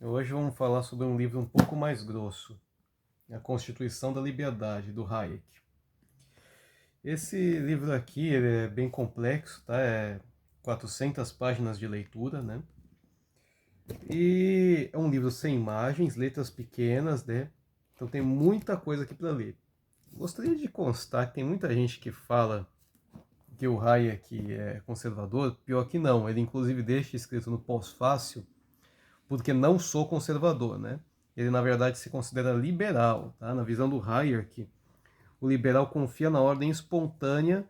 Hoje vamos falar sobre um livro um pouco mais grosso, A Constituição da Liberdade, do Hayek. Esse livro aqui ele é bem complexo, tá? É 400 páginas de leitura, né? E é um livro sem imagens, letras pequenas, né? Então tem muita coisa aqui para ler. Gostaria de constar que tem muita gente que fala que o Hayek é conservador, pior que não. Ele inclusive deixa escrito no pós-fácil porque não sou conservador, né? Ele na verdade se considera liberal, tá? Na visão do Hayek, o liberal confia na ordem espontânea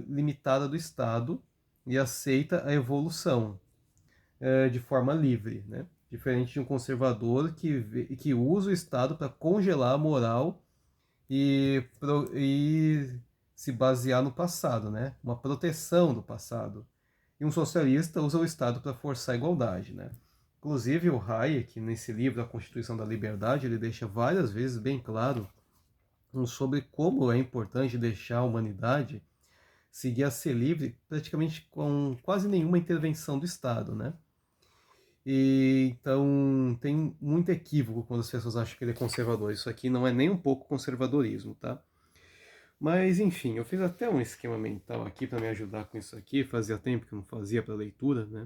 limitada do Estado e aceita a evolução de forma livre, né? Diferente de um conservador que usa o Estado para congelar a moral e se basear no passado, né? Uma proteção do passado. E um socialista usa o Estado para forçar a igualdade, né? Inclusive o Hayek, nesse livro A Constituição da Liberdade, ele deixa várias vezes bem claro sobre como é importante deixar a humanidade seguir a ser livre praticamente com quase nenhuma intervenção do Estado, né? E então tem muito equívoco quando as pessoas acham que ele é conservador. Isso aqui não é nem um pouco conservadorismo, tá? Mas enfim, eu fiz até um esquema mental aqui para me ajudar com isso aqui. Fazia tempo que eu não fazia para leitura, né?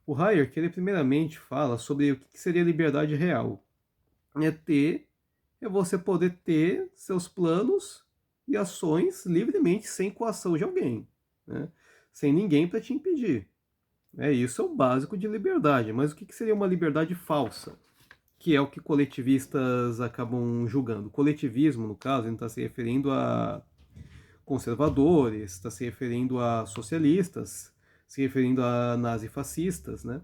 O Hayek, ele primeiramente fala sobre o que seria liberdade real. É você poder ter seus planos e ações livremente sem coação de alguém, né? Sem ninguém para te impedir. Isso é o básico de liberdade. Mas o que seria uma liberdade falsa? Que é o que coletivistas acabam julgando. O coletivismo, no caso, ele está se referindo a conservadores, está se referindo a socialistas, se referindo a nazifascistas, né?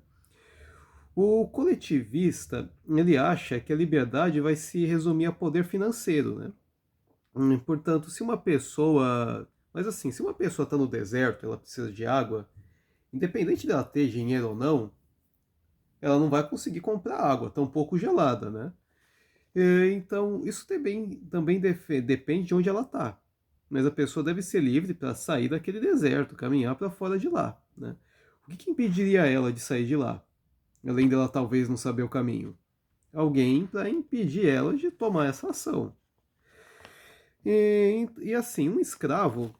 O coletivista, ele acha que a liberdade vai se resumir a poder financeiro, né? Portanto, se uma pessoa... Mas assim, se uma pessoa está no deserto, ela precisa de água, independente dela ter dinheiro ou não, ela não vai conseguir comprar água, tão pouco gelada, né? Então, isso também depende de onde ela está. Mas a pessoa deve ser livre para sair daquele deserto, caminhar para fora de lá, né? O que impediria ela de sair de lá? Além dela talvez não saber o caminho. Alguém para impedir ela de tomar essa ação. E assim, um escravo,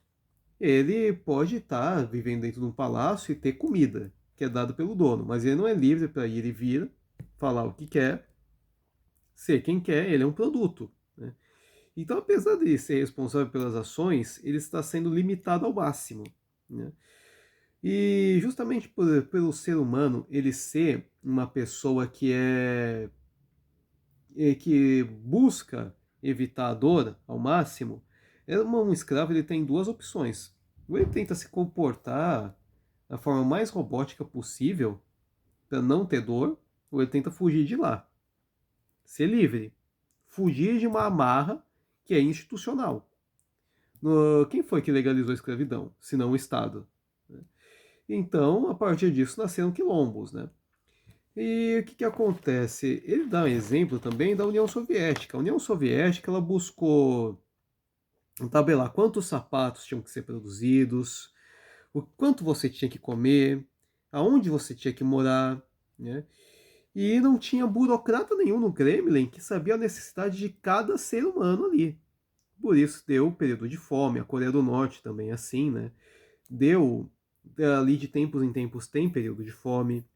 ele pode estar vivendo dentro de um palácio e ter comida, que é dado pelo dono, mas ele não é livre para ir e vir, falar o que quer, ser quem quer, ele é um produto, né? Então, apesar de ser responsável pelas ações, ele está sendo limitado ao máximo, né? E justamente pelo ser humano ele ser uma pessoa que busca evitar a dor ao máximo, um escravo ele tem duas opções. Ou ele tenta se comportar da forma mais robótica possível para não ter dor, ou ele tenta fugir de lá, ser livre, fugir de uma amarra que é institucional. Quem foi que legalizou a escravidão, se não o Estado? Então, a partir disso, nasceram quilombos, né? E o que acontece? Ele dá um exemplo também da União Soviética. A União Soviética ela buscou tabelar quantos sapatos tinham que ser produzidos, o quanto você tinha que comer, aonde você tinha que morar, né? E não tinha burocrata nenhum no Kremlin que sabia a necessidade de cada ser humano ali. Por isso deu o período de fome, a Coreia do Norte também é assim, né? Deu ali de tempos em tempos tem período de fome,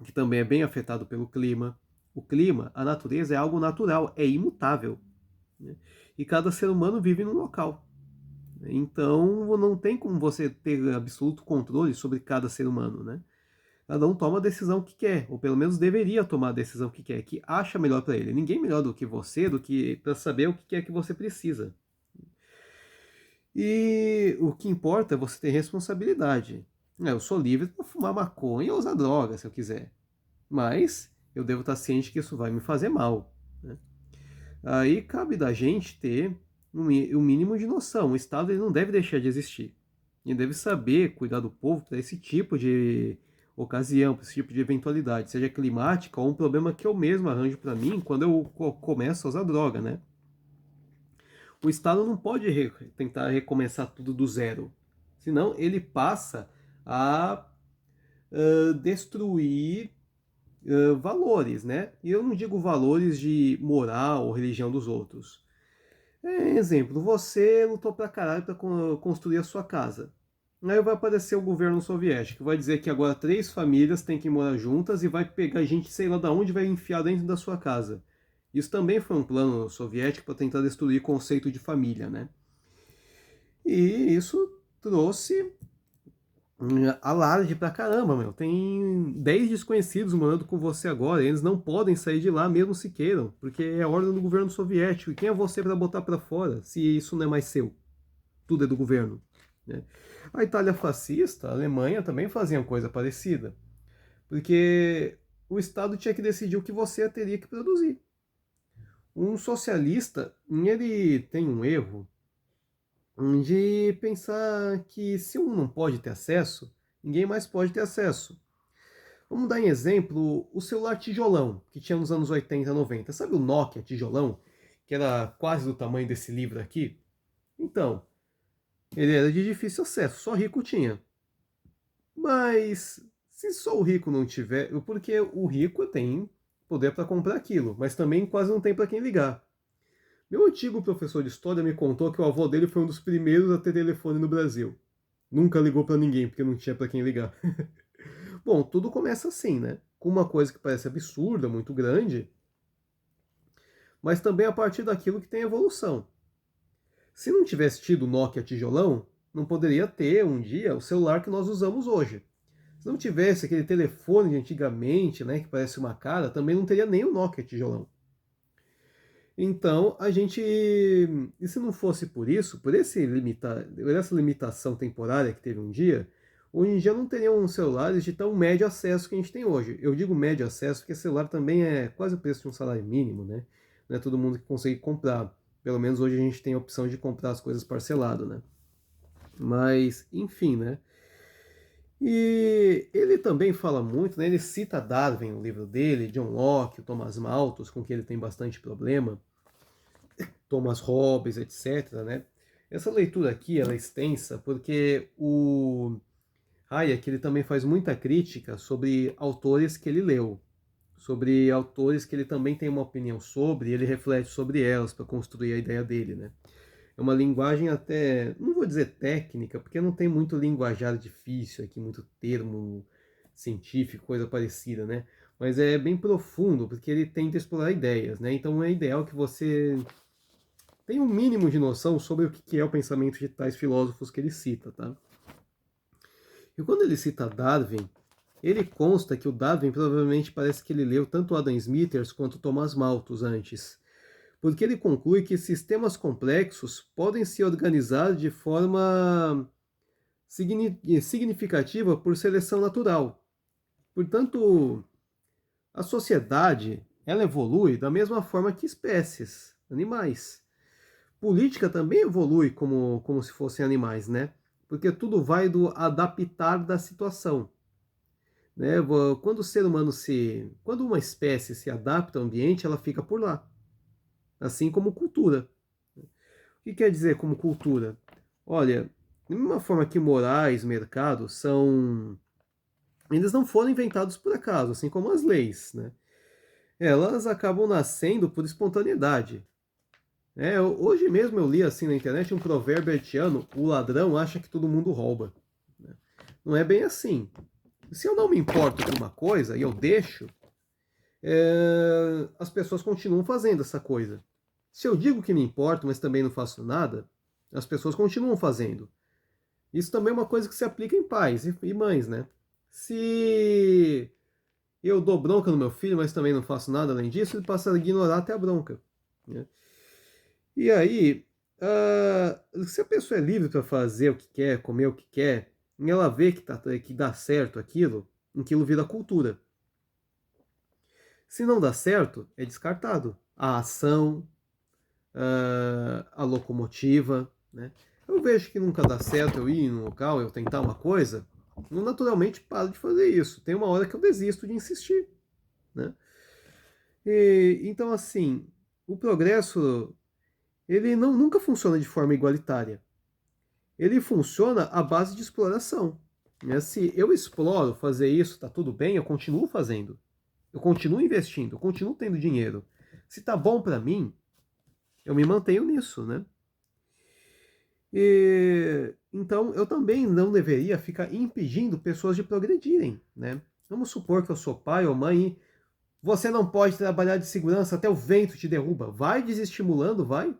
que também é bem afetado pelo clima. O clima, a natureza é algo natural, é imutável, né? E cada ser humano vive num local. Então não tem como você ter absoluto controle sobre cada ser humano, né? Cada um toma a decisão que quer, ou pelo menos deveria tomar a decisão que quer, que acha melhor para ele. Ninguém melhor do que você, do que para saber o que é que você precisa. E o que importa é você ter responsabilidade. Eu sou livre para fumar maconha ou usar droga, se eu quiser. Mas eu devo estar ciente que isso vai me fazer mal, né? Aí cabe da gente ter um mínimo de noção. O Estado ele não deve deixar de existir. Ele deve saber cuidar do povo para esse tipo de ocasião, para esse tipo de eventualidade, seja climática ou um problema que eu mesmo arranjo para mim quando eu começo a usar droga, né? O Estado não pode tentar recomeçar tudo do zero, senão ele passa a destruir valores, né? E eu não digo valores de moral ou religião dos outros. Exemplo, você lutou pra caralho pra construir a sua casa. Aí vai aparecer o governo soviético, vai dizer que agora 3 famílias têm que morar juntas e vai pegar gente, sei lá da onde, vai enfiar dentro da sua casa. Isso também foi um plano soviético para tentar destruir o conceito de família, né? E isso trouxe alarde pra caramba, meu. Tem 10 desconhecidos morando com você agora, e eles não podem sair de lá mesmo se queiram, porque é a ordem do governo soviético. E quem é você para botar para fora, se isso não é mais seu? Tudo é do governo, né? A Itália fascista, a Alemanha também faziam coisa parecida, porque o Estado tinha que decidir o que você teria que produzir. Um socialista, ele tem um erro de pensar que se um não pode ter acesso, ninguém mais pode ter acesso. Vamos dar em exemplo o celular tijolão, que tinha nos anos 80, 90. Sabe o Nokia tijolão, que era quase do tamanho desse livro aqui? Então, ele era de difícil acesso, só rico tinha. Mas se só o rico não tiver, porque o rico tem poder para comprar aquilo, mas também quase não tem para quem ligar. Meu antigo professor de história me contou que o avô dele foi um dos primeiros a ter telefone no Brasil. Nunca ligou para ninguém porque não tinha para quem ligar. Bom, tudo começa assim, né? Com uma coisa que parece absurda, muito grande, mas também a partir daquilo que tem evolução. Se não tivesse tido o Nokia tijolão, não poderia ter um dia o celular que nós usamos hoje. Se não tivesse aquele telefone de antigamente, né, que parece uma cara, também não teria nem o Nokia tijolão. Então, a gente. E se não fosse por isso, por essa limitação temporária que teve um dia, hoje em dia não teriam celulares de tão médio acesso que a gente tem hoje. Eu digo médio acesso porque celular também é quase o preço de um salário mínimo, né? Não é todo mundo que consegue comprar. Pelo menos hoje a gente tem a opção de comprar as coisas parcelado, né? Mas, enfim, né? E ele também fala muito, né? Ele cita Darwin no livro dele, John Locke, o Thomas Malthus, com quem ele tem bastante problema, Thomas Hobbes, etc, né? Essa leitura aqui ela é extensa porque o Hayek ele também faz muita crítica sobre autores que ele leu, sobre autores que ele também tem uma opinião sobre, e ele reflete sobre elas para construir a ideia dele, né? É uma linguagem até, não vou dizer técnica, porque não tem muito linguajar difícil aqui, muito termo científico, coisa parecida, né? Mas é bem profundo, porque ele tenta explorar ideias, né? Então é ideal que você tenha um mínimo de noção sobre o que é o pensamento de tais filósofos que ele cita, tá? E quando ele cita Darwin, ele consta que o Darwin provavelmente parece que ele leu tanto Adam Smithers quanto Thomas Malthus antes, porque ele conclui que sistemas complexos podem se organizar de forma significativa por seleção natural. Portanto, a sociedade ela evolui da mesma forma que espécies, animais. Política também evolui como se fossem animais, né? Porque tudo vai do adaptar da situação. Né? Quando o ser humano quando uma espécie se adapta ao ambiente, ela fica por lá. Assim como cultura. O que quer dizer como cultura? Olha, da mesma forma que morais, mercados são. Eles não foram inventados por acaso, assim como as leis, né? Elas acabam nascendo por espontaneidade. Hoje mesmo eu li assim na internet um provérbio haitiano: o ladrão acha que todo mundo rouba. Não é bem assim. Se eu não me importo com uma coisa e eu deixo, as pessoas continuam fazendo essa coisa. Se eu digo que me importo, mas também não faço nada, as pessoas continuam fazendo. Isso também é uma coisa que se aplica em pais e mães, né? Se eu dou bronca no meu filho, mas também não faço nada além disso, ele passa a ignorar até a bronca. Né? E aí, se a pessoa é livre para fazer o que quer, comer o que quer, e ela vê que dá certo aquilo vira cultura. Se não dá certo, é descartado. A ação, a locomotiva, né? Eu vejo que nunca dá certo eu ir num local, eu tentar uma coisa, eu naturalmente paro de fazer isso. Tem uma hora que eu desisto de insistir, né? Então, assim, o progresso, ele nunca funciona de forma igualitária. Ele funciona à base de exploração. Né? Se eu exploro fazer isso, tá tudo bem, eu continuo fazendo. Eu continuo investindo, eu continuo tendo dinheiro. Se tá bom para mim, eu me mantenho nisso, né? Então, eu também não deveria ficar impedindo pessoas de progredirem, né? Vamos supor que eu sou pai ou mãe e você não pode trabalhar de segurança até o vento te derruba. Vai desestimulando, vai.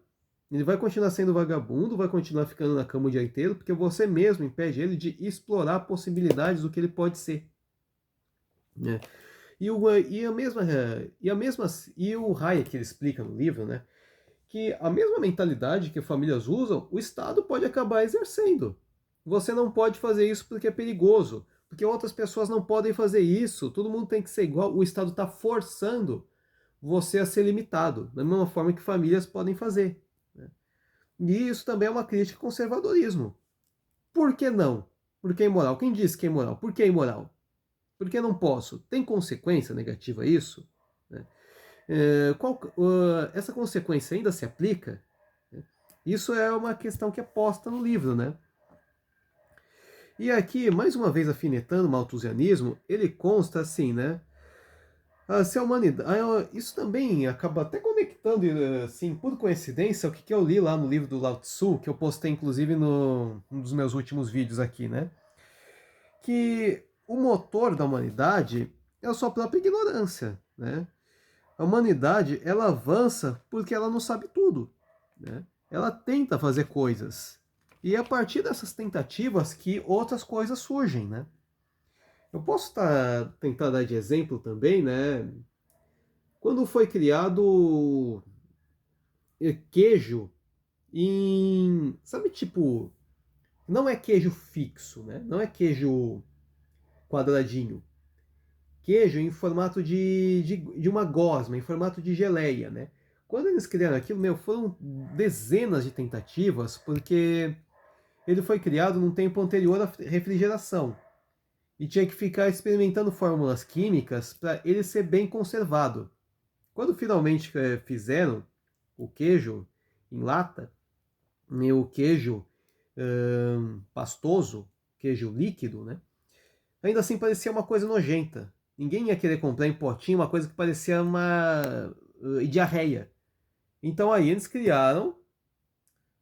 Ele vai continuar sendo vagabundo, vai continuar ficando na cama o dia inteiro, porque você mesmo impede ele de explorar possibilidades do que ele pode ser, né? E o Hayek ele explica no livro, né, que a mesma mentalidade que famílias usam, o Estado pode acabar exercendo. Você não pode fazer isso porque é perigoso, porque outras pessoas não podem fazer isso, todo mundo tem que ser igual, o Estado está forçando você a ser limitado, da mesma forma que famílias podem fazer, né? E isso também é uma crítica ao conservadorismo. Por que não? Por que é imoral? Quem disse que é imoral? Por que é imoral? Por que não posso? Tem consequência negativa isso? Né? Essa consequência ainda se aplica? Isso é uma questão que é posta no livro, né? E aqui, mais uma vez afinetando o malthusianismo, ele consta assim, né? Se a humanidade, isso também acaba até conectando, assim, por coincidência, o que eu li lá no livro do Lao Tzu, que eu postei inclusive no um dos meus últimos vídeos aqui, né? Que o motor da humanidade é a sua própria ignorância, né? A humanidade, ela avança porque ela não sabe tudo, né? Ela tenta fazer coisas. E é a partir dessas tentativas que outras coisas surgem, né? Eu posso tentar dar de exemplo também, né? Quando foi criado queijo em... Sabe, tipo... Não é queijo fixo, né? Não é queijo quadradinho. Queijo em formato de uma gosma, em formato de geleia, né? Quando eles criaram aquilo, meu, foram dezenas de tentativas, porque ele foi criado num tempo anterior à refrigeração. E tinha que ficar experimentando fórmulas químicas para ele ser bem conservado. Quando finalmente fizeram o queijo em lata, o queijo pastoso, queijo líquido, né? Ainda assim parecia uma coisa nojenta. Ninguém ia querer comprar em potinho uma coisa que parecia uma diarreia. Então aí eles criaram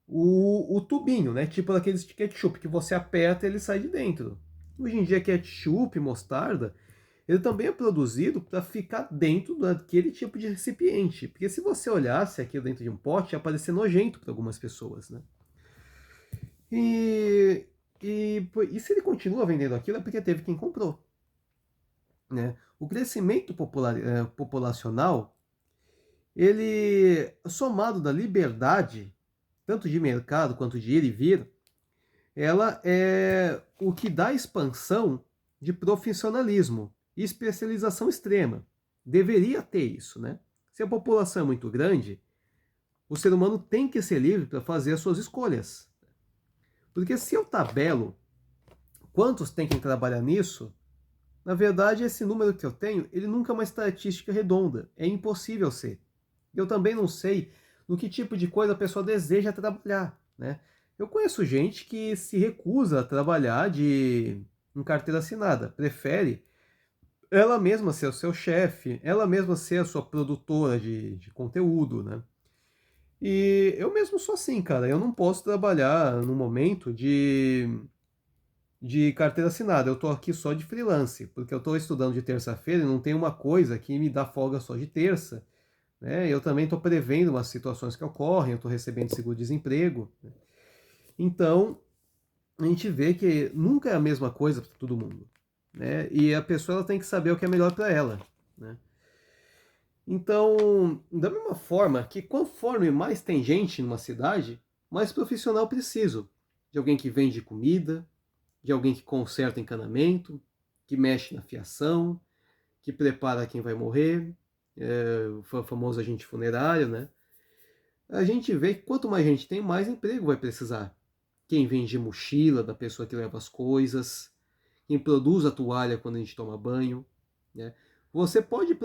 o tubinho, né? Tipo daqueles de ketchup que você aperta e ele sai de dentro. Hoje em dia ketchup, mostarda, ele também é produzido para ficar dentro daquele tipo de recipiente. Porque se você olhasse aquilo dentro de um pote, ia parecer nojento para algumas pessoas, né? E, e se ele continua vendendo aquilo é porque teve quem comprou, né? O crescimento populacional, ele, somado da liberdade, tanto de mercado quanto de ir e vir, ela é o que dá expansão de profissionalismo e especialização extrema. Deveria ter isso, né? Se a população é muito grande, o ser humano tem que ser livre para fazer as suas escolhas. Porque se eu tabelo quantos tem que trabalhar nisso, na verdade esse número que eu tenho, ele nunca é uma estatística redonda. É impossível ser. Eu também não sei no que tipo de coisa a pessoa deseja trabalhar, né? Eu conheço gente que se recusa a trabalhar em carteira assinada, prefere ela mesma ser o seu chefe, ela mesma ser a sua produtora de conteúdo, né? E eu mesmo sou assim, cara. Eu não posso trabalhar no momento de carteira assinada. Eu tô aqui só de freelance, porque eu tô estudando de terça-feira e não tem uma coisa que me dá folga só de terça, né? Eu também estou prevendo umas situações que ocorrem, eu estou recebendo seguro-desemprego, né? Então, a gente vê que nunca é a mesma coisa para todo mundo, né? E a pessoa ela tem que saber o que é melhor para ela, né? Então, da mesma forma que conforme mais tem gente numa cidade, mais profissional preciso. De alguém que vende comida, de alguém que conserta encanamento, que mexe na fiação, que prepara quem vai morrer, o famoso agente funerário, né? A gente vê que quanto mais gente tem, mais emprego vai precisar. Quem vende mochila da pessoa que leva as coisas, quem produz a toalha quando a gente toma banho, né? Você pode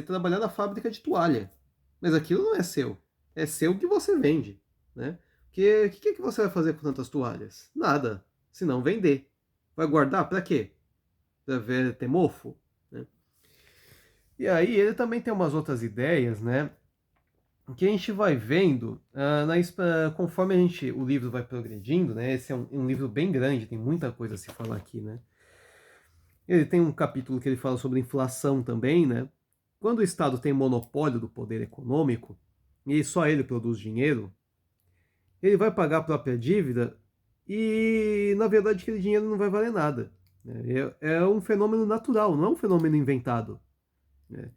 trabalhar na fábrica de toalha, mas aquilo não é seu. É seu que você vende, né? Porque o que você vai fazer com tantas toalhas? Nada, se não vender. Vai guardar para quê? Para ter mofo, né? E aí ele também tem umas outras ideias, né? Que a gente vai vendo conforme o livro vai progredindo, né? Esse é um livro bem grande, tem muita coisa a se falar aqui, né? Ele tem um capítulo que ele fala sobre inflação também, né? Quando o Estado tem monopólio do poder econômico e só ele produz dinheiro, ele vai pagar a própria dívida e, na verdade, aquele dinheiro não vai valer nada. Né? É um fenômeno natural, não é um fenômeno inventado. Né?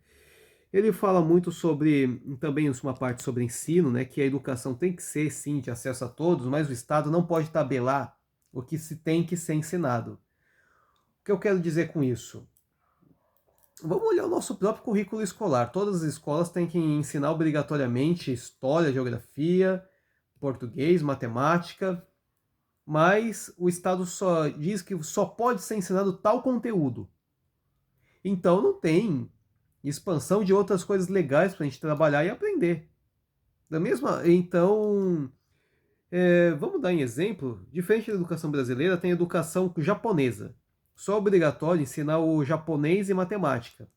Ele fala muito sobre, também uma parte sobre ensino, né, que a educação tem que ser, sim, de acesso a todos, mas o Estado não pode tabelar o que se tem que ser ensinado. O que eu quero dizer com isso? Vamos olhar o nosso próprio currículo escolar. Todas as escolas têm que ensinar obrigatoriamente história, geografia, português, matemática, mas o Estado só diz que só pode ser ensinado tal conteúdo. Então não tem expansão de outras coisas legais para a gente trabalhar e aprender. Da mesma, então, vamos dar um exemplo. Diferente da educação brasileira, tem a educação japonesa. Só é obrigatório ensinar o japonês e matemática.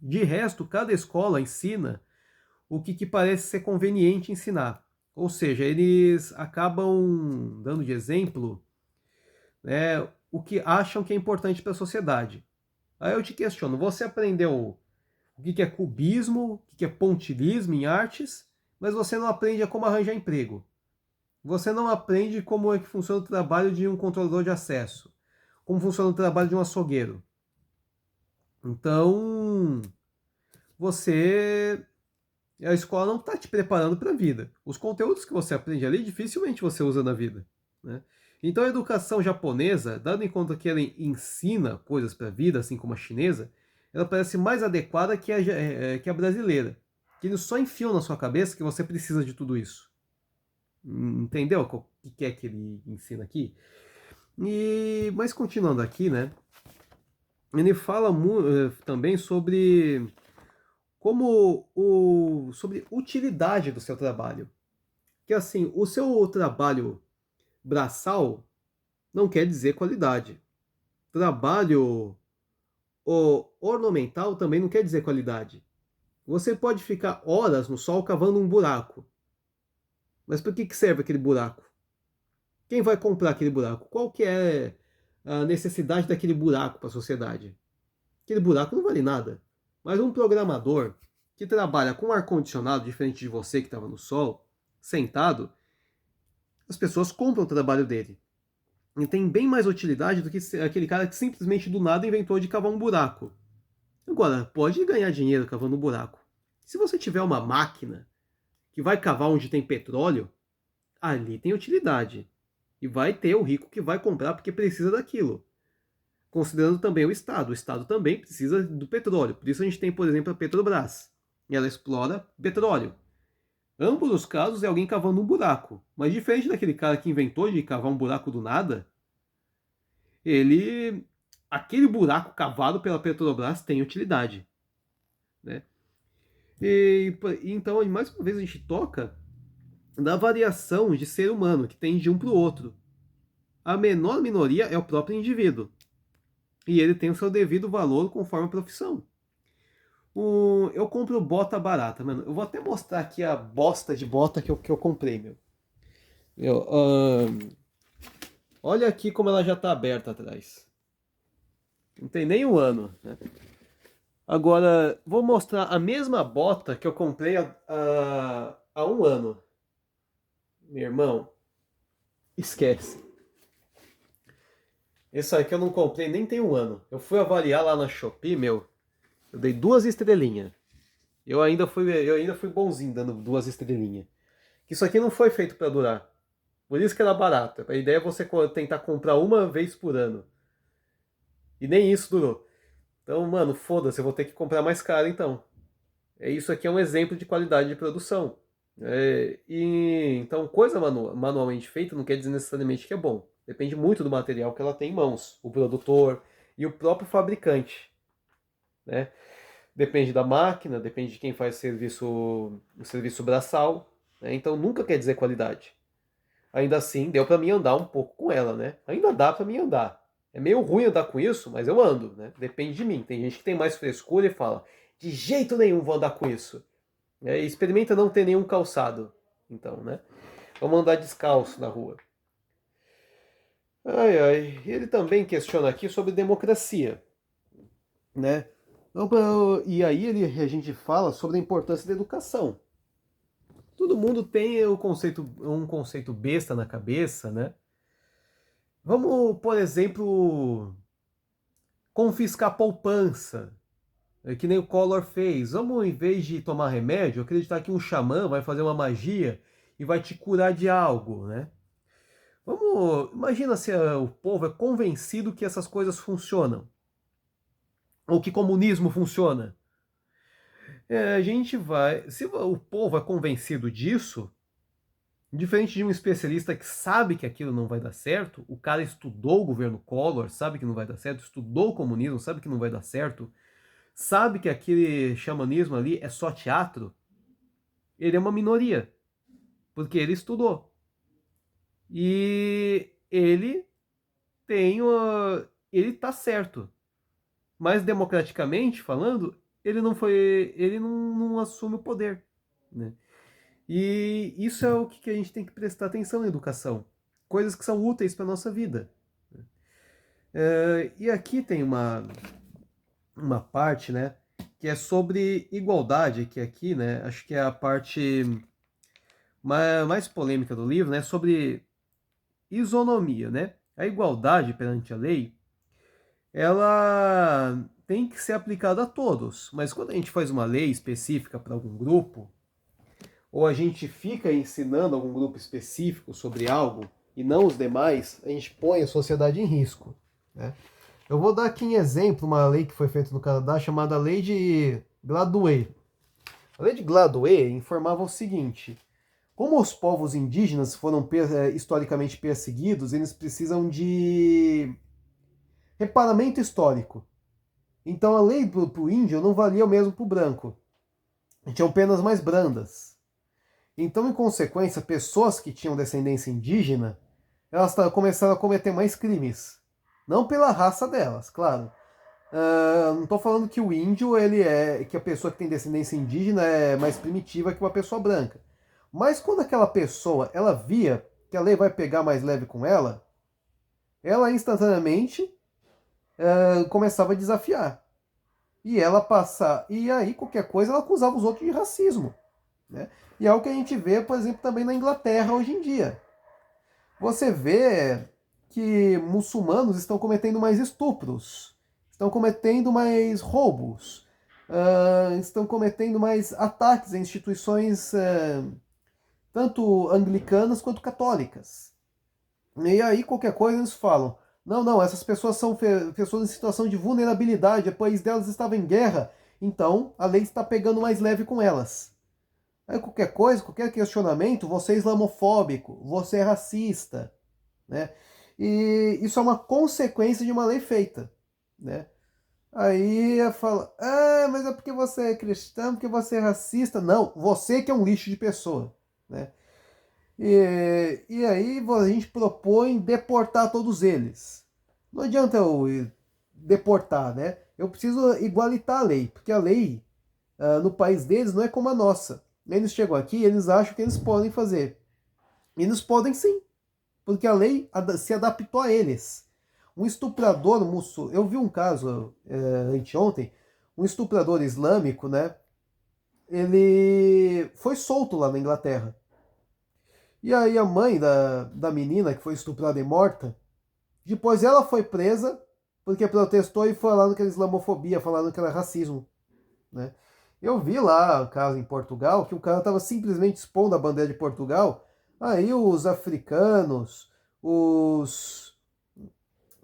De resto, cada escola ensina o que parece ser conveniente ensinar. Ou seja, eles acabam dando de exemplo, né, o que acham que é importante para a sociedade. Aí eu te questiono, você aprendeu o que é cubismo, o que é pontilhismo em artes, mas você não aprende a como arranjar emprego. Você não aprende como é que funciona o trabalho de um controlador de acesso, como funciona o trabalho de um açougueiro. Então, a escola não está te preparando para a vida. Os conteúdos que você aprende ali, dificilmente você usa na vida. Né? Então, a educação japonesa, dando em conta que ela ensina coisas para a vida, assim como a chinesa, ela parece mais adequada que a brasileira. Que eles só enfiam na sua cabeça que você precisa de tudo isso. Entendeu o que é que ele ensina aqui? Mas continuando aqui, né? Ele fala também sobre utilidade do seu trabalho. Que assim, o seu trabalho braçal não quer dizer qualidade. Trabalho ornamental também não quer dizer qualidade. Você pode ficar horas no sol cavando um buraco. Mas para que serve aquele buraco? Quem vai comprar aquele buraco? Qual que é a necessidade daquele buraco para a sociedade? Aquele buraco não vale nada. Mas um programador que trabalha com ar-condicionado, diferente de você que estava no sol, sentado, as pessoas compram o trabalho dele. E tem bem mais utilidade do que aquele cara que simplesmente do nada inventou de cavar um buraco. Agora, pode ganhar dinheiro cavando um buraco. Se você tiver uma máquina que vai cavar onde tem petróleo, ali tem utilidade. E vai ter o rico que vai comprar porque precisa daquilo. Considerando também o Estado. O Estado também precisa do petróleo. Por isso a gente tem, por exemplo, a Petrobras. E ela explora petróleo. Ambos os casos é alguém cavando um buraco. Mas diferente daquele cara que inventou de cavar um buraco do nada, aquele buraco cavado pela Petrobras tem utilidade. Né? Então, mais uma vez, a gente toca na variação de ser humano que tem de um para o outro. A menor minoria é o próprio indivíduo. E ele tem o seu devido valor conforme a profissão. Eu compro bota barata, mano. Eu vou até mostrar aqui a bosta de bota que eu comprei, meu. Olha aqui como ela já tá aberta atrás. Não tem nem um ano, né? Agora, vou mostrar a mesma bota que eu comprei há um ano. Meu irmão, esquece. Esse aqui eu não comprei nem tem um ano. Eu fui avaliar lá na Shopee, meu. Eu dei 2 estrelinhas. Eu ainda fui bonzinho dando 2 estrelinhas. Isso aqui não foi feito para durar. Por isso que era barato. A ideia é você tentar comprar uma vez por ano. E nem isso durou. Então, mano, foda-se, eu vou ter que comprar mais caro então. Isso aqui é um exemplo de qualidade de produção. Então, coisa manualmente feita não quer dizer necessariamente que é bom. Depende muito do material que ela tem em mãos, o produtor e o próprio fabricante. Né? Depende da máquina, depende de quem faz o serviço braçal. Né? Então, nunca quer dizer qualidade. Ainda assim, deu para mim andar um pouco com ela, né? Ainda dá para mim andar. É meio ruim andar com isso, mas eu ando, né? Depende de mim. Tem gente que tem mais frescura e fala, De jeito nenhum vou andar com isso. Experimenta não ter nenhum calçado. Então, né? Vamos andar descalço na rua. Ai, ai. Ele também questiona aqui sobre democracia, né? E aí a gente fala sobre a importância da educação. Todo mundo tem um conceito besta na cabeça, né? Vamos, por exemplo, confiscar poupança, que nem o Collor fez. Vamos, em vez de tomar remédio, acreditar que um xamã vai fazer uma magia e vai te curar de algo, né? Imagina se o povo é convencido que essas coisas funcionam, ou que comunismo funciona. A gente vai, se o povo é convencido disso, diferente de um especialista que sabe que aquilo não vai dar certo, o cara estudou o governo Collor, sabe que não vai dar certo, estudou o comunismo, sabe que não vai dar certo, sabe que aquele xamanismo ali é só teatro, ele é uma minoria, porque ele estudou. E ele tá certo. Mas democraticamente falando, ele não assume o poder, né? E isso é o que a gente tem que prestar atenção na educação. Coisas que são úteis para a nossa vida. E aqui tem uma parte, né, que é sobre igualdade, que aqui, né, acho que é a parte mais polêmica do livro, né, sobre isonomia, né? A igualdade perante a lei, ela tem que ser aplicada a todos, mas quando a gente faz uma lei específica para algum grupo, ou a gente fica ensinando algum grupo específico sobre algo e não os demais, a gente põe a sociedade em risco, né? Eu vou dar aqui em exemplo uma lei que foi feita no Canadá chamada Lei de Gladwell. A Lei de Gladwell informava o seguinte: como os povos indígenas foram historicamente perseguidos, eles precisam de reparamento histórico. Então a lei para o índio não valia o mesmo para o branco. Tinham penas mais brandas. Então, em consequência, pessoas que tinham descendência indígena, elas começaram a cometer mais crimes. Não pela raça delas, claro. Não estou falando que o índio, que a pessoa que tem descendência indígena é mais primitiva que uma pessoa branca. Mas quando aquela pessoa, ela via que a lei vai pegar mais leve com ela instantaneamente começava a desafiar. E aí qualquer coisa ela acusava os outros de racismo, né? E é o que a gente vê, por exemplo, também na Inglaterra hoje em dia. Você vê que muçulmanos estão cometendo mais estupros, estão cometendo mais roubos, estão cometendo mais ataques a instituições tanto anglicanas quanto católicas. E aí qualquer coisa eles falam: não, essas pessoas são pessoas em situação de vulnerabilidade, o país delas estava em guerra, então a lei está pegando mais leve com elas. Aí qualquer coisa, qualquer questionamento, você é islamofóbico, você é racista, né? E isso é uma consequência de uma lei feita, né? Aí fala: mas é porque você é cristão, porque você é racista. Não, você que é um lixo de pessoa, né? E aí a gente propõe deportar todos eles. Não adianta eu deportar, né? Eu preciso igualitar a lei, porque a lei no país deles não é como a nossa. Eles chegam aqui e eles acham que eles podem fazer. E eles podem sim, porque a lei se adaptou a eles. Um estuprador muçulmano, eu vi um caso anteontem, um estuprador islâmico, né? Ele foi solto lá na Inglaterra. E aí a mãe da menina que foi estuprada e morta, depois ela foi presa porque protestou e foi lá naquela islamofobia, falando que era racismo, né? Eu vi lá o caso em Portugal, que o cara estava simplesmente expondo a bandeira de Portugal, aí os africanos, os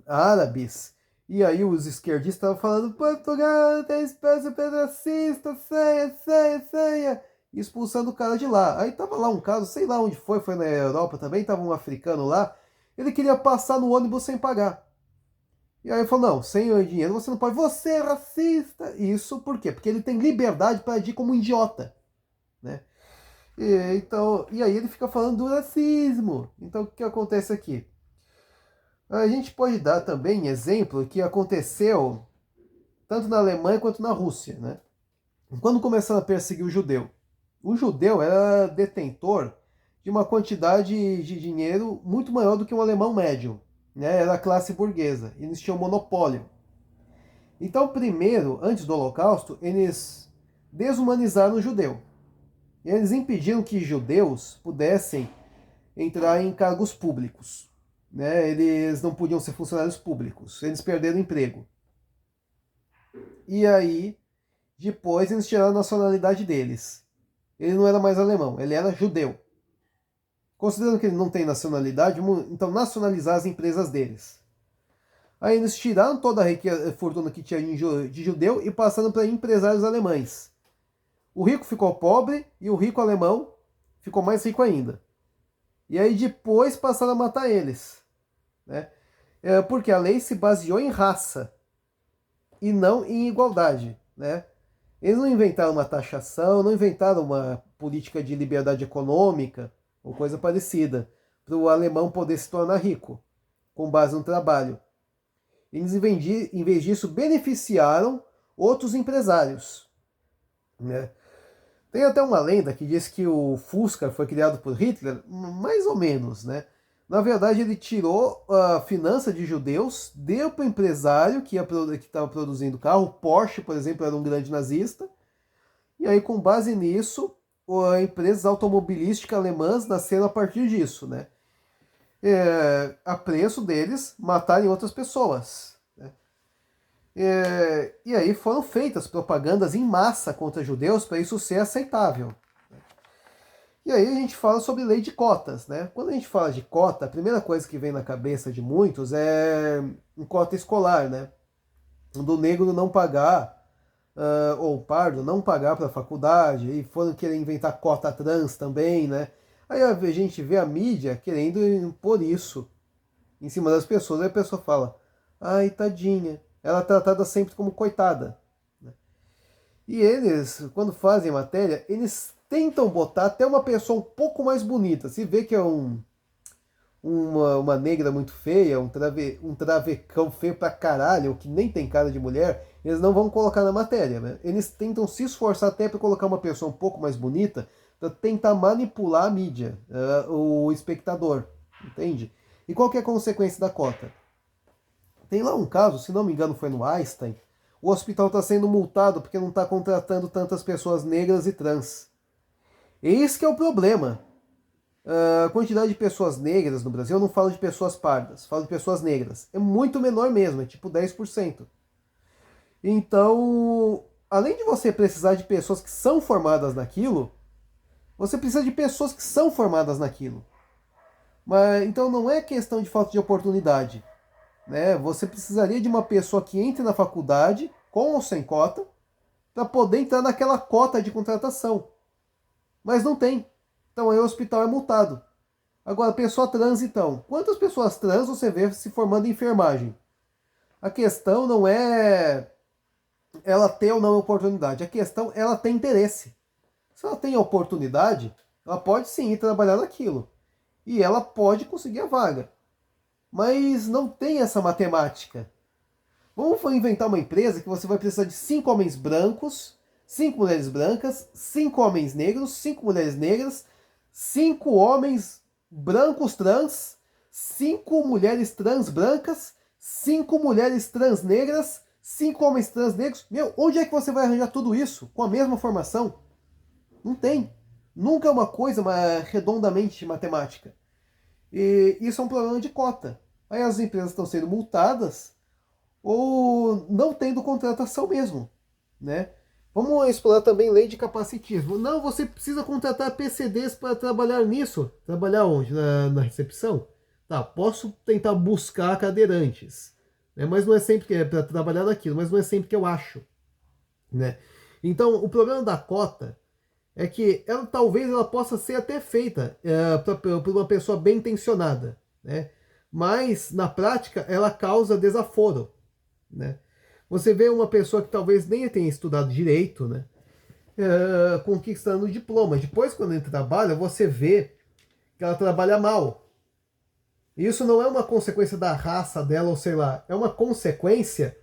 árabes, e aí os esquerdistas estavam falando: Portugal tem espécie pedrocista, ceia, e expulsando o cara de lá. Aí tava lá um caso, sei lá onde foi na Europa também, tava um africano lá, ele queria passar no ônibus sem pagar. E aí ele falou: não, sem o dinheiro você não pode, você é racista. Isso por quê? Porque ele tem liberdade para agir como um idiota, né? E aí ele fica falando do racismo. Então o que acontece aqui? A gente pode dar também exemplo que aconteceu tanto na Alemanha quanto na Rússia, né? Quando começaram a perseguir o judeu era detentor de uma quantidade de dinheiro muito maior do que um alemão médio, né? Era a classe burguesa, eles tinham monopólio. Então, primeiro, antes do Holocausto, eles desumanizaram o judeu. E eles impediram que judeus pudessem entrar em cargos públicos. Né? Eles não podiam ser funcionários públicos, eles perderam o emprego. E aí, depois eles tiraram a nacionalidade deles. Ele não era mais alemão, ele era judeu. Considerando que ele não tem nacionalidade, então nacionalizar as empresas deles. Aí eles tiraram toda a fortuna que tinha de judeu e passaram para empresários alemães. O rico ficou pobre e o rico alemão ficou mais rico ainda. E aí depois passaram a matar eles. Né? Porque a lei se baseou em raça e não em igualdade. Né? Eles não inventaram uma taxação, não inventaram uma política de liberdade econômica ou coisa parecida para o alemão poder se tornar rico com base no trabalho. Eles, em vez disso, beneficiaram outros empresários. Né? Tem até uma lenda que diz que o Fusca foi criado por Hitler, mais ou menos. Né? Na verdade, ele tirou a finança de judeus, deu para o empresário que estava produzindo carro. O Porsche, por exemplo, era um grande nazista. E aí, com base nisso, empresas automobilísticas alemãs nasceram a partir disso. Né? A preço deles matarem outras pessoas. Né? E aí foram feitas propagandas em massa contra judeus para isso ser aceitável. Né? E aí a gente fala sobre lei de cotas. Né? Quando a gente fala de cota, a primeira coisa que vem na cabeça de muitos é cota escolar. Né? Do negro não pagar, ou pardo não pagar para a faculdade, e foram querer inventar cota trans também, né? Aí a gente vê a mídia querendo impor isso em cima das pessoas. Aí a pessoa fala, ai, tadinha, ela é tratada sempre como coitada. E eles, quando fazem matéria, eles tentam botar até uma pessoa um pouco mais bonita. Se vê que é uma negra muito feia, um travecão feio pra caralho, que nem tem cara de mulher, eles não vão colocar na matéria. Né? Eles tentam se esforçar até para colocar uma pessoa um pouco mais bonita, para tentar manipular a mídia, o espectador, entende? E qual que é a consequência da cota? Tem lá um caso, se não me engano foi no Einstein, o hospital está sendo multado porque não está contratando tantas pessoas negras e trans. Esse que é o problema. A quantidade de pessoas negras no Brasil, eu não falo de pessoas pardas, falo de pessoas negras. É muito menor mesmo, é tipo 10%. Então, além de você precisar de pessoas que são formadas naquilo, você precisa de pessoas que são formadas naquilo. Mas, então não é questão de falta de oportunidade. Né? Você precisaria de uma pessoa que entre na faculdade, com ou sem cota, para poder entrar naquela cota de contratação. Mas não tem. Então aí o hospital é multado. Agora, pessoa trans então. Quantas pessoas trans você vê se formando em enfermagem? A questão não é ela ter ou não oportunidade. A questão é ela ter interesse. Se ela tem a oportunidade, ela pode sim ir trabalhar naquilo. E ela pode conseguir a vaga. Mas não tem essa matemática. Vamos inventar uma empresa que você vai precisar de 5 homens brancos, 5 mulheres brancas, 5 homens negros, 5 mulheres negras, 5 homens brancos trans, 5 mulheres trans brancas, 5 mulheres trans negras, 5 homens trans negros. Meu, onde é que você vai arranjar tudo isso com a mesma formação? Não tem. Nunca é uma coisa redondamente matemática. E isso é um problema de cota. Aí as empresas estão sendo multadas ou não tendo contratação mesmo. Né? Vamos explorar também lei de capacitismo. Não, você precisa contratar PCDs para trabalhar nisso. Trabalhar onde? Na recepção? Tá, posso tentar buscar cadeirantes. Né? Mas não é sempre que é para trabalhar naquilo, mas não é sempre que eu acho. Né? Então, o problema da cota é que talvez ela possa ser até feita por uma pessoa bem intencionada, né? Mas na prática ela causa desaforo, né? Você vê uma pessoa que talvez nem tenha estudado direito, né? Conquistando o diploma. Depois, quando ele trabalha, você vê que ela trabalha mal. Isso não é uma consequência da raça dela, ou sei lá, é uma consequência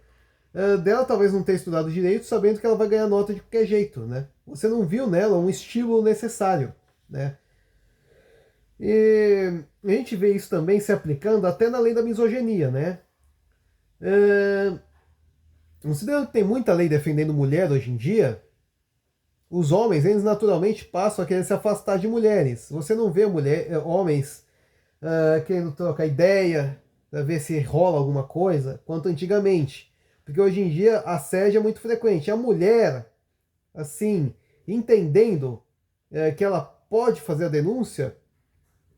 dela talvez não ter estudado direito, sabendo que ela vai ganhar nota de qualquer jeito, né? Você não viu nela um estímulo necessário, né? E a gente vê isso também se aplicando até na lei da misoginia, né? É, considerando que tem muita lei defendendo mulher hoje em dia, os homens, eles naturalmente passam a querer se afastar de mulheres. Você não vê homens querendo trocar ideia, para ver se rola alguma coisa, quanto antigamente. Porque hoje em dia assédio é muito frequente. A mulher, assim, entendendo que ela pode fazer a denúncia,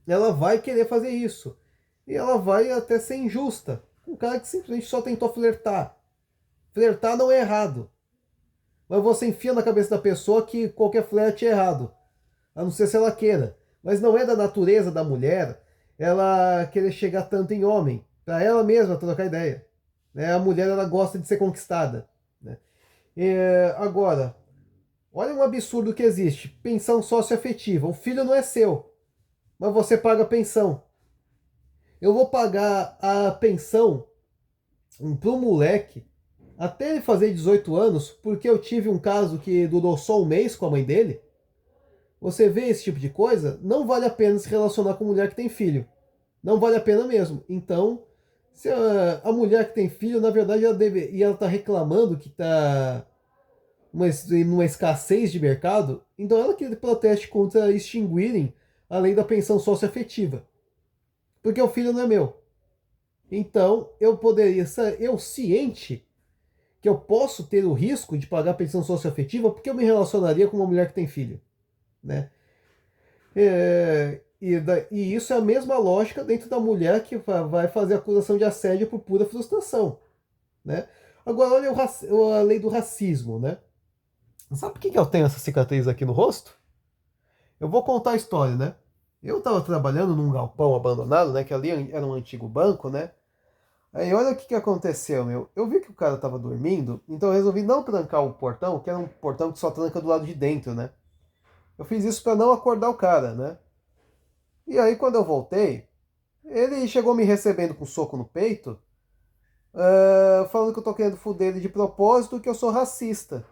ela vai querer fazer isso. E ela vai até ser injusta. Um cara que simplesmente só tentou flertar. Flertar não é errado. Mas você enfia na cabeça da pessoa que qualquer flerte é errado. A não ser se ela queira. Mas não é da natureza da mulher ela querer chegar tanto em homem. Para ela mesma trocar ideia. Né? A mulher ela gosta de ser conquistada. Né? Agora, olha um absurdo que existe. Pensão socioafetiva. O filho não é seu, mas você paga a pensão. Eu vou pagar a pensão para um moleque até ele fazer 18 anos, porque eu tive um caso que durou só um mês com a mãe dele. Você vê esse tipo de coisa, não vale a pena se relacionar com mulher que tem filho. Não vale a pena mesmo. Então, se a mulher que tem filho, na verdade, e ela está reclamando que está numa escassez de mercado, então ela que proteste contra extinguirem a lei da pensão socioafetiva. Porque o filho não é meu. Então, eu poderia ser eu ciente que eu posso ter o risco de pagar pensão socioafetiva porque eu me relacionaria com uma mulher que tem filho, né? E isso é a mesma lógica dentro da mulher que vai fazer acusação de assédio por pura frustração, né? Agora, olha a lei do racismo, né? Sabe por que eu tenho essa cicatriz aqui no rosto? Eu vou contar a história, né? Eu estava trabalhando num galpão abandonado, né? Que ali era um antigo banco, né? Aí olha o que aconteceu, meu. Eu vi que o cara tava dormindo, então eu resolvi não trancar o portão, que era um portão que só tranca do lado de dentro, né? Eu fiz isso para não acordar o cara, né? E aí quando eu voltei, ele chegou me recebendo com um soco no peito, falando que eu tô querendo foder ele de propósito, que eu sou racista.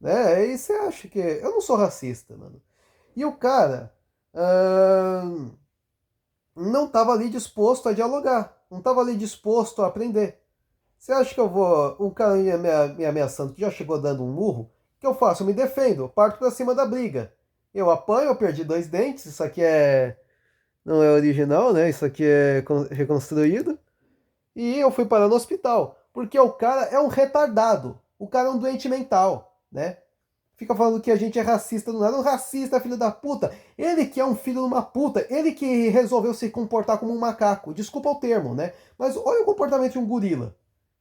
Né? E você acha que... Eu não sou racista, mano. E o cara não tava ali disposto a dialogar, não tava ali disposto a aprender. Você acha que eu vou. Um cara me ameaçando que já chegou dando um murro? O que eu faço? Eu me defendo, eu parto pra cima da briga. Eu apanho, eu perdi 2 dentes, isso aqui é. Não é original, né? Isso aqui é reconstruído. E eu fui parar no hospital. Porque o cara é um retardado. O cara é um doente mental, né? Fica falando que a gente é racista do nada. Um racista, filho da puta. Ele que é um filho de uma puta. Ele que resolveu se comportar como um macaco. Desculpa o termo, né? Mas olha o comportamento de um gorila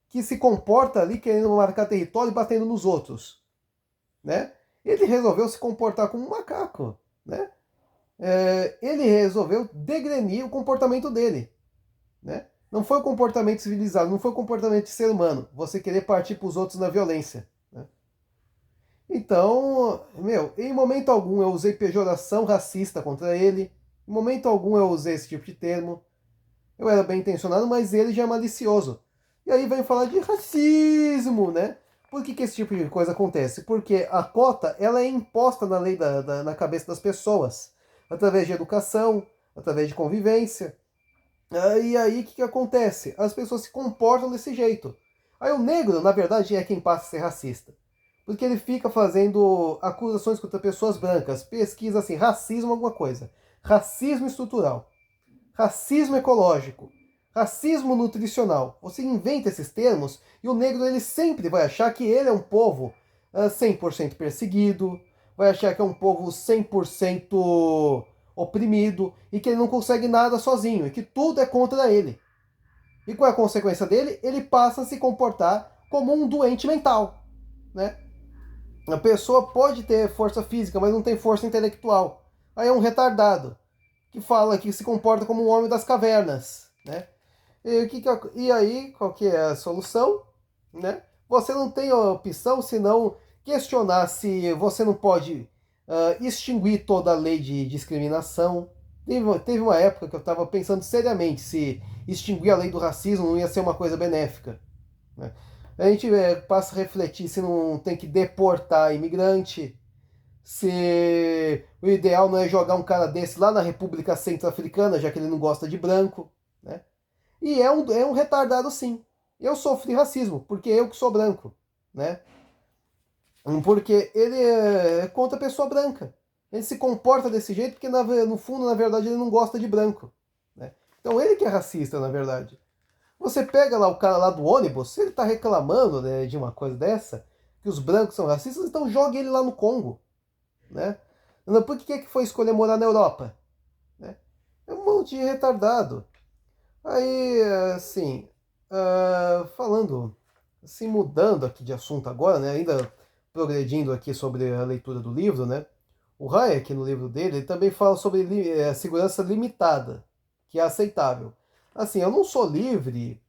que se comporta ali querendo marcar território e batendo nos outros, né? Ele resolveu se comportar como um macaco, né? Ele resolveu degrenir o comportamento dele, né? Não foi o comportamento civilizado, não foi o comportamento de ser humano. Você querer partir para os outros na violência, né? Então, meu, em momento algum eu usei pejoração racista contra ele. Em momento algum eu usei esse tipo de termo. Eu era bem intencionado, mas ele já é malicioso. E aí vem falar de racismo, né? Por que esse tipo de coisa acontece? Porque a cota ela é imposta na lei na cabeça das pessoas, através de educação, através de convivência. E aí o que acontece? As pessoas se comportam desse jeito. Aí o negro, na verdade, é quem passa a ser racista. Porque ele fica fazendo acusações contra pessoas brancas, pesquisa assim, racismo alguma coisa. Racismo estrutural, racismo ecológico, racismo nutricional. Você inventa esses termos e o negro ele sempre vai achar que ele é um povo 100% perseguido, vai achar que é um povo 100% oprimido e que ele não consegue nada sozinho e que tudo é contra ele. E qual é a consequência dele? Ele passa a se comportar como um doente mental, né? A pessoa pode ter força física, mas não tem força intelectual. Aí é um retardado que fala que se comporta como um homem das cavernas, né? E aí, qual que é a solução? Né? Você não tem a opção senão questionar se você não pode extinguir toda a lei de discriminação. Teve uma época que eu estava pensando seriamente se extinguir a lei do racismo não ia ser uma coisa benéfica. Né? A gente passa a refletir se não tem que deportar imigrante, se o ideal não é jogar um cara desse lá na República Centro-Africana, já que ele não gosta de branco, né? E é um retardado sim. Eu sofri racismo, porque eu que sou branco, né? Porque ele é contra a pessoa branca. Ele se comporta desse jeito porque, no fundo, na verdade, ele não gosta de branco. Né? Então ele que é racista, na verdade. Você pega lá o cara lá do ônibus, se ele tá reclamando, né, de uma coisa dessa, que os brancos são racistas, então jogue ele lá no Congo. Né? Por que foi escolher morar na Europa? Né? É um monte de retardado. Aí, assim, falando, assim, mudando aqui de assunto agora, né, ainda progredindo aqui sobre a leitura do livro, né, o Hayek, no livro dele, ele também fala sobre a segurança limitada, que é aceitável. Assim, eu não sou livre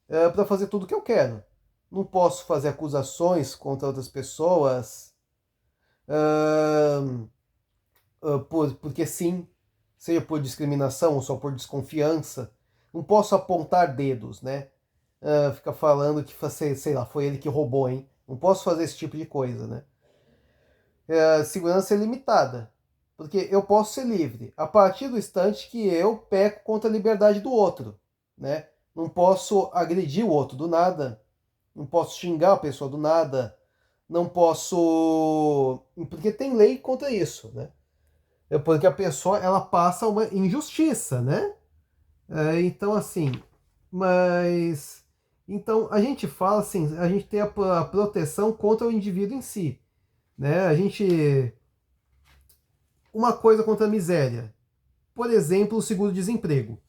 para fazer tudo o que eu quero. Não posso fazer acusações contra outras pessoas porque sim, seja por discriminação ou só por desconfiança. Não posso apontar dedos, né? Ficar falando que, sei lá, foi ele que roubou, hein? Não posso fazer esse tipo de coisa, né? Segurança é limitada, porque eu posso ser livre a partir do instante que eu peco contra a liberdade do outro, né? Não posso agredir o outro do nada, não posso xingar a pessoa do nada, não posso... Porque tem lei contra isso, né? Porque a pessoa, ela passa uma injustiça, né? Então, assim, mas... Então, a gente fala assim, a gente tem a proteção contra o indivíduo em si, né? A gente... Uma coisa contra a miséria. Por exemplo, o seguro-desemprego.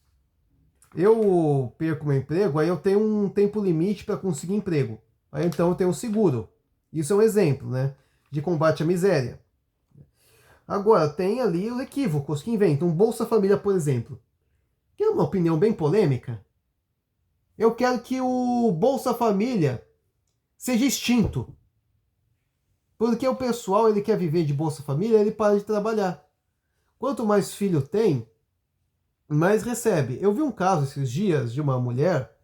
Eu perco meu emprego, aí eu tenho um tempo limite para conseguir emprego. Aí então eu tenho um seguro. Isso é um exemplo, né? De combate à miséria. Agora, tem ali os equívocos que inventam. Um Bolsa Família, por exemplo. Que é uma opinião bem polêmica. Eu quero que o Bolsa Família seja extinto. Porque o pessoal, ele quer viver de Bolsa Família, ele para de trabalhar. Quanto mais filho tem, mais recebe. Eu vi um caso esses dias de uma mulher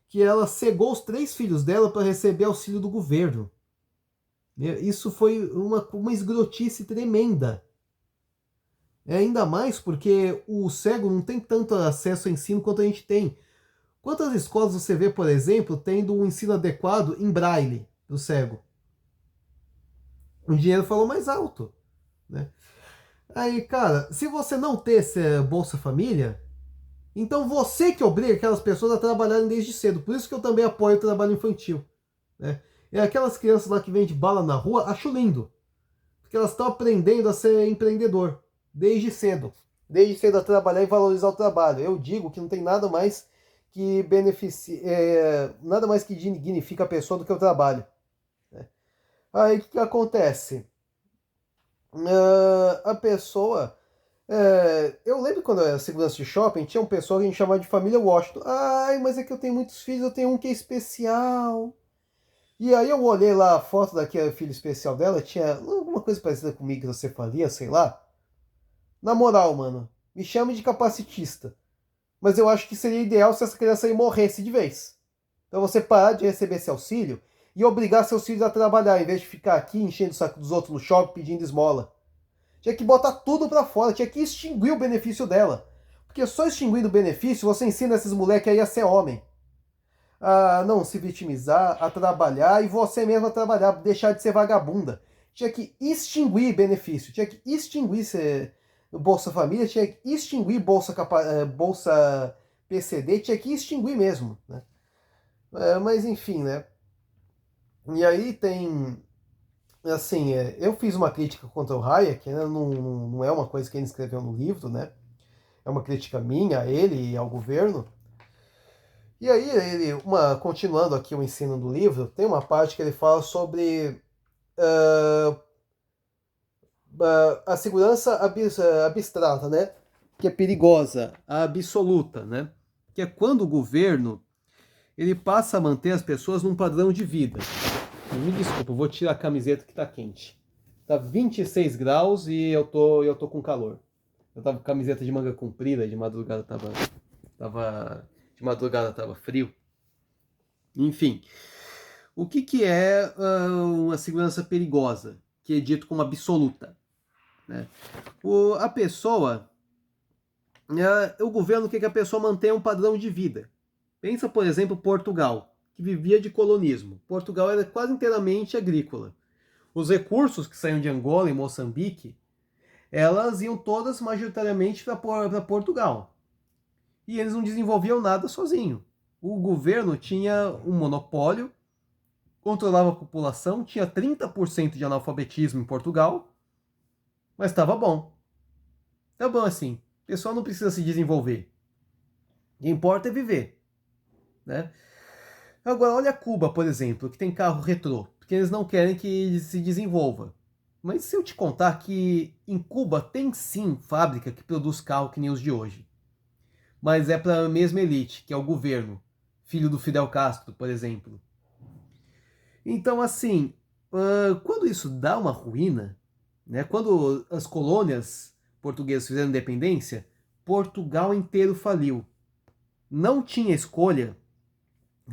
que ela cegou os 3 filhos dela para receber auxílio do governo. Isso foi uma escrotice tremenda. Ainda mais porque o cego não tem tanto acesso ao ensino quanto a gente tem. Quantas escolas você vê, por exemplo, tendo um ensino adequado em braille do cego? O dinheiro falou mais alto. Né? Aí, cara, se você não ter esse Bolsa Família, então você que obriga aquelas pessoas a trabalharem desde cedo. Por isso que eu também apoio o trabalho infantil. Né? É aquelas crianças lá que vendem bala na rua, acho lindo. Porque elas estão aprendendo a ser empreendedor desde cedo. Desde cedo a trabalhar e valorizar o trabalho. Eu digo que não tem nada mais que nada mais que dignifica a pessoa do que o trabalho. Né? Aí o que acontece? A pessoa. Eu lembro quando eu era segurança de shopping, tinha um pessoal que a gente chamava de família Washington. Ai, mas é que eu tenho muitos filhos, eu tenho um que é especial. E aí eu olhei lá a foto daquele filho especial dela, tinha alguma coisa parecida com microcefalia, sei lá. Na moral, mano, me chame de capacitista. Mas eu acho que seria ideal se essa criança aí morresse de vez. Então você parar de receber esse auxílio e obrigar seus filhos a trabalhar, em vez de ficar aqui enchendo o saco dos outros no shopping pedindo esmola. Tinha que botar tudo pra fora, tinha que extinguir o benefício dela. Porque só extinguindo o benefício você ensina esses moleques aí a ser homem. A não se vitimizar, a trabalhar e você mesmo a trabalhar, deixar de ser vagabunda. Tinha que extinguir benefício, tinha que extinguir Bolsa Família, tinha que extinguir Bolsa PCD, tinha que extinguir mesmo. Né? Mas enfim, né? E aí tem. Assim, eu fiz uma crítica contra o Hayek, né? Não é uma coisa que ele escreveu no livro, né? É uma crítica minha a ele e ao governo. E aí, continuando aqui o ensino do livro, tem uma parte que ele fala sobre a segurança abstrata, né? Que é perigosa, a absoluta, né? Que é quando o governo ele passa a manter as pessoas num padrão de vida. Me desculpa, eu vou tirar a camiseta que tá quente. Tá 26 graus e eu tô com calor. Eu tava com camiseta de manga comprida, de madrugada de madrugada tava frio. Enfim, O que é uma segurança perigosa, que é dito como absoluta, né? A pessoa, o governo quer que a pessoa mantenha um padrão de vida. Pensa, por exemplo, Portugal, que vivia de colonismo. Portugal era quase inteiramente agrícola. Os recursos que saíam de Angola e Moçambique, elas iam todas majoritariamente para Portugal. E eles não desenvolviam nada sozinho. O governo tinha um monopólio, controlava a população, tinha 30% de analfabetismo em Portugal, mas estava bom. Tá bom assim. O pessoal não precisa se desenvolver. O que importa é viver, né? Agora, olha Cuba, por exemplo, que tem carro retrô, porque eles não querem que se desenvolva. Mas se eu te contar que em Cuba tem sim fábrica que produz carro que nem os de hoje, mas é para a mesma elite, que é o governo, filho do Fidel Castro, por exemplo. Então, assim, quando isso dá uma ruína, né, quando as colônias portuguesas fizeram independência, Portugal inteiro faliu. Não tinha escolha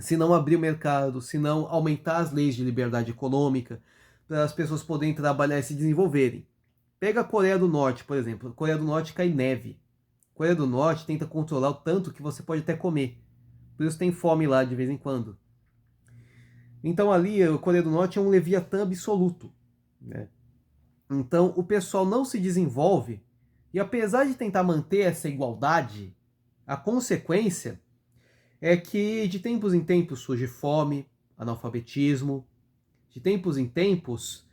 se não abrir o mercado, se não aumentar as leis de liberdade econômica, para as pessoas poderem trabalhar e se desenvolverem. Pega a Coreia do Norte, por exemplo. A Coreia do Norte cai neve. A Coreia do Norte tenta controlar o tanto que você pode até comer. Por isso tem fome lá de vez em quando. Então ali, a Coreia do Norte é um leviatã absoluto, né? Então o pessoal não se desenvolve, e apesar de tentar manter essa igualdade, a consequência é que de tempos em tempos surge fome, analfabetismo, de tempos em tempos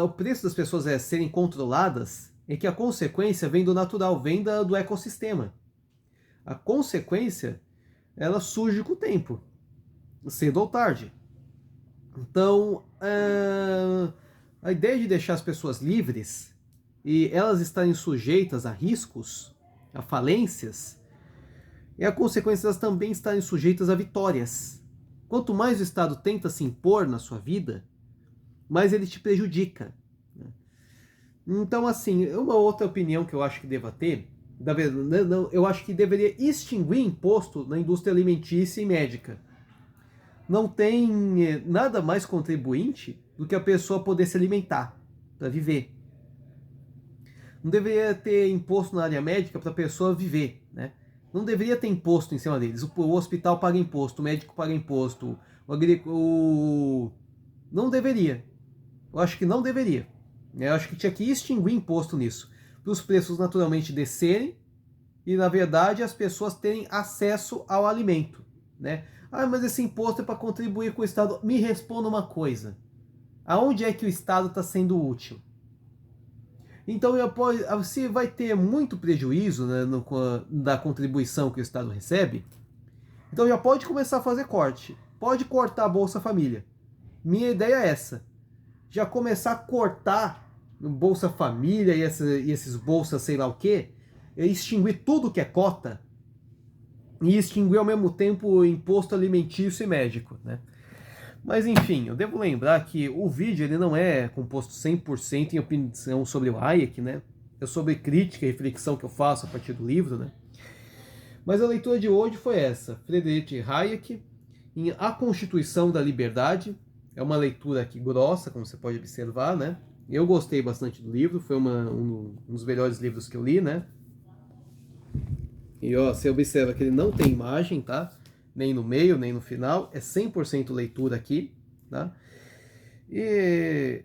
o preço das pessoas serem controladas, é que a consequência vem do natural, vem do ecossistema. A consequência, ela surge com o tempo, cedo ou tarde. Então, a ideia de deixar as pessoas livres e elas estarem sujeitas a riscos, a falências, é a consequência de elas também estarem sujeitas a vitórias. Quanto mais o Estado tenta se impor na sua vida, mais ele te prejudica. Então, assim, uma outra opinião que eu acho que deva ter, eu acho que deveria extinguir imposto na indústria alimentícia e médica. Não tem nada mais contribuinte do que a pessoa poder se alimentar, para viver. Não deveria ter imposto na área médica para a pessoa viver, né? Não deveria ter imposto em cima deles. O hospital paga imposto, o médico paga imposto, não deveria. Eu acho que não deveria. Eu acho que tinha que extinguir imposto nisso, para os preços naturalmente descerem e, na verdade, as pessoas terem acesso ao alimento, né? Ah, mas esse imposto é para contribuir com o Estado. Me responda uma coisa. Aonde é que o Estado está sendo útil? Então, se vai ter muito prejuízo, né, da contribuição que o Estado recebe, então já pode começar a fazer corte. Pode cortar a Bolsa Família. Minha ideia é essa. Já começar a cortar Bolsa Família e esses bolsas sei lá o quê, extinguir tudo que é cota e extinguir ao mesmo tempo o imposto alimentício e médico, né? Mas enfim, eu devo lembrar que o vídeo ele não é composto 100% em opinião sobre o Hayek, né? É sobre crítica e reflexão que eu faço a partir do livro, né? Mas a leitura de hoje foi essa, Friedrich Hayek, em A Constituição da Liberdade. É uma leitura aqui grossa, como você pode observar, né? Eu gostei bastante do livro, foi um dos melhores livros que eu li, né? E ó, você observa que ele não tem imagem, tá? Nem no meio, nem no final, é 100% leitura aqui, tá? E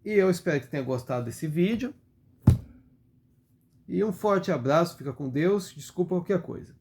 eu espero que tenha gostado desse vídeo. E um forte abraço, fica com Deus, desculpa qualquer coisa.